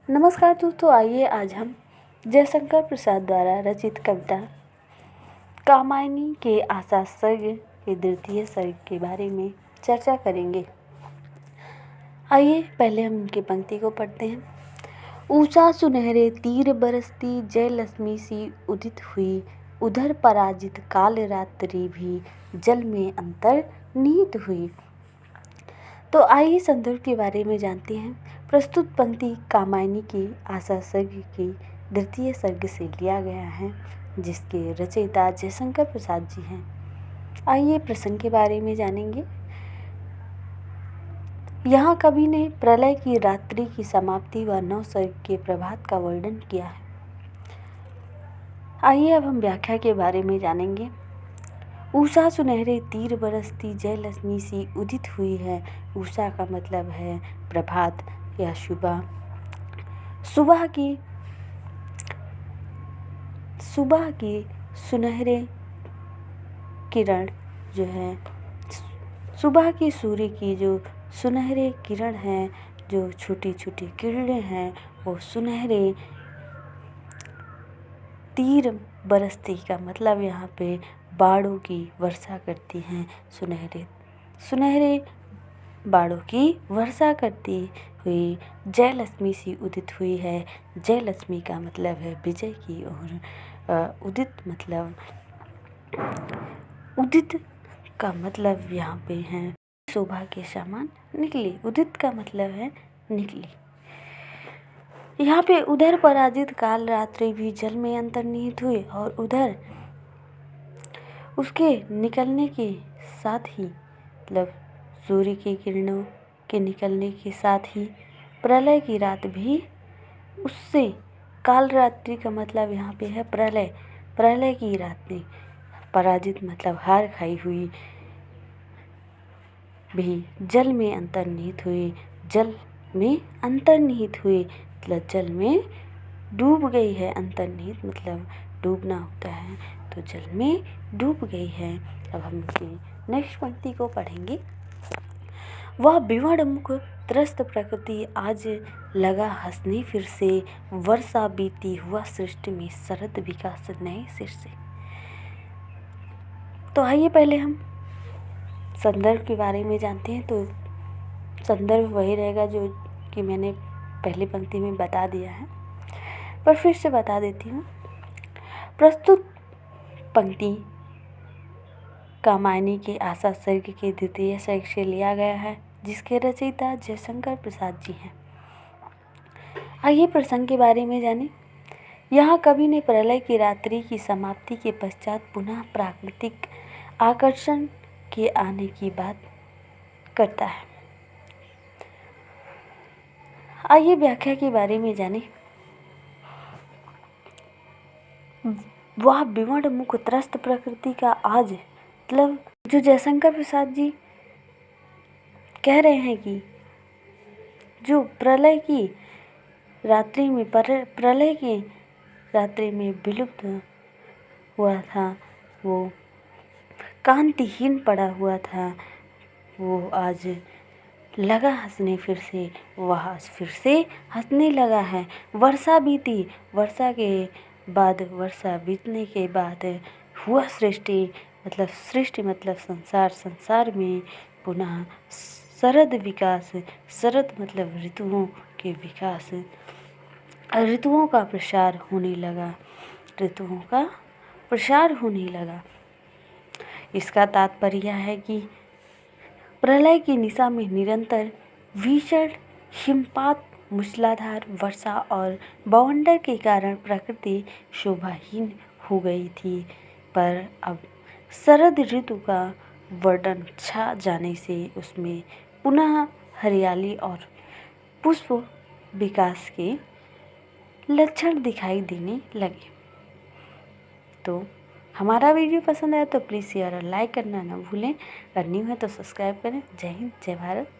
नमस्कार दोस्तों, आइए आज हम जयशंकर प्रसाद द्वारा रचित कविता कामायनी के आशा सर्ग के द्वितीय सर्ग के बारे में चर्चा करेंगे। आइए पहले हम उनकी पंक्ति को पढ़ते हैं। ऊषा सुनहरे तीर बरसती जय लक्ष्मी सी उदित हुई, उधर पराजित काल रात्रि भी जल में अंतर्निहित हुई। तो आइए संदर्भ के बारे में जानते हैं। प्रस्तुत पंक्ति कामायनी की आशा सर्ग की द्वितीय सर्ग से लिया गया है, जिसके रचयिता जयशंकर प्रसाद जी हैं। आइए प्रसंग के बारे में जानेंगे। यहाँ कवि ने प्रलय की रात्रि की समाप्ति व नव सर्ग के प्रभात का वर्णन किया है। आइए अब हम व्याख्या के बारे में जानेंगे। उषा सुनहरे तीर बरसती जय लक्ष्मी सी उदित हुई है। उषा का मतलब है प्रभात या सुबह। सुबह की सुनहरे किरण जो है, सुबह की सूर्य की जो सुनहरे किरण हैं, जो छोटी छोटी किरणें हैं, वो सुनहरे तीर बरसती का मतलब यहाँ पे बाणों की वर्षा करती हैं। सुनहरे बाणों की वर्षा करती हुई जय लक्ष्मी सी उदित हुई है। जय लक्ष्मी का मतलब है विजय की, और उदित का मतलब यहाँ पे है शोभा के समान निकली। उदित का मतलब है निकली। यहाँ पे उधर पराजित काल रात्रि भी जल में अंतर्निहित हुई, और उधर उसके निकलने के साथ ही मतलब सूर्य की किरणों के निकलने के साथ ही प्रलय की रात भी उससे, काल रात्रि का मतलब यहाँ पे है प्रलय की रात्रि। पराजित मतलब हार खाई हुई भी जल में अंतर्निहित हुई। जल में अंतर्निहित हुई मतलब जल में डूब गई है। अंतर्निहित मतलब डूबना होता है, तो जल में डूब गई है। अब हम नेक्स्ट पंक्ति को पढ़ेंगे। वह विवर्ण मुख त्रस्त प्रकृति आज लगा हंसने फिर से, वर्षा बीती हुआ सृष्टि में शरद विकास नए सिर से। तो आइए पहले हम संदर्भ के बारे में जानते हैं। तो संदर्भ वही रहेगा जो कि मैंने पहली पंक्ति में बता दिया है, पर फिर से बता देती हूँ। प्रस्तुत पंक्ति कामायनी के आशा सर्ग के द्वितीय सर्ग से लिया गया है, जिसके रचयिता जयशंकर प्रसाद जी हैं। आइए प्रसंग के बारे में जानें। यहाँ कवि ने प्रलय की रात्रि की समाप्ति के पश्चात पुनः प्राकृतिक आकर्षण के आने की बात करता है। आइए व्याख्या के बारे में जानें। वह विवर्ण मुख त्रस्त प्रकृति का आज मतलब जो जयशंकर प्रसाद जी कह रहे हैं कि जो प्रलय की रात्रि में विलुप्त हुआ था, वो कांतिहीन पड़ा हुआ था, वो आज लगा हंसने फिर से, वह आज फिर से हंसने लगा है। वर्षा बीतने के बाद हुआ सृष्टि मतलब संसार में पुनः शरद विकास। शरद मतलब ऋतुओं के विकास, ऋतुओं का प्रसार होने लगा। इसका तात्पर्य है कि प्रलय की निशा में निरंतर भीषण हिमपात, मूसलाधार वर्षा और बवंडर के कारण प्रकृति शोभाहीन हो गई थी, पर अब शरद ऋतु का वर्णन छा जाने से उसमें पुनः हरियाली और पुष्प विकास के लक्षण दिखाई देने लगे। तो हमारा वीडियो पसंद आया तो प्लीज़ शेयर और लाइक करना ना भूलें। अगर न्यू है तो सब्सक्राइब करें। जय हिंद, जय भारत।